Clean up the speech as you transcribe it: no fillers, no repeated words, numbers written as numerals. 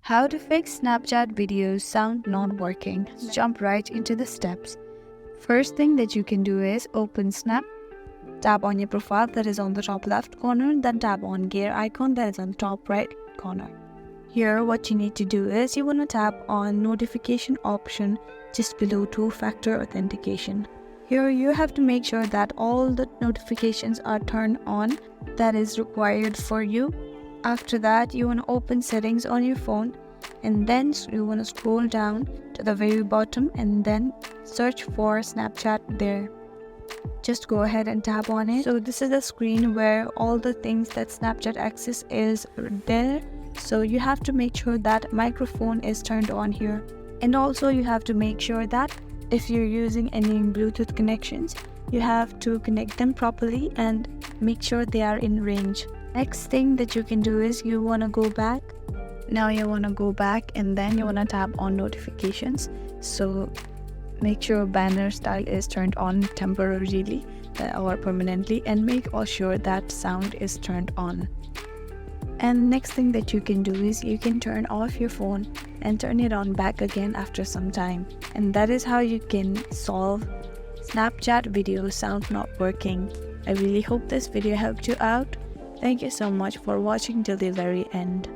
How to fix Snapchat videos sound not working. Let's jump right into the steps. First thing that you can do is open Snap, tap on your profile that is on the top left corner, then tap on gear icon that is on the top right corner. Here what you need to do is you want to tap on notification option just below two-factor authentication. Here you have to make sure that all the notifications are turned on that is required for you. After that, you want to open settings on your phone and then you want to scroll down to the very bottom and then search for Snapchat there. Just go ahead and tap on it. So this is the screen where all the things that Snapchat access is there. So you have to make sure that microphone is turned on here. And also you have to make sure that if you're using any Bluetooth connections, you have to connect them properly and make sure they are in range. Next thing that you can do is you want to go back. Now you want to go back and then you want to tap on notifications. So make sure banner style is turned on temporarily or permanently, and make sure that sound is turned on. And next thing that you can do is you can turn off your phone and turn it on back again after some time. And that is how you can solve Snapchat video sound not working. I really hope this video helped you out. Thank you so much for watching till the very end.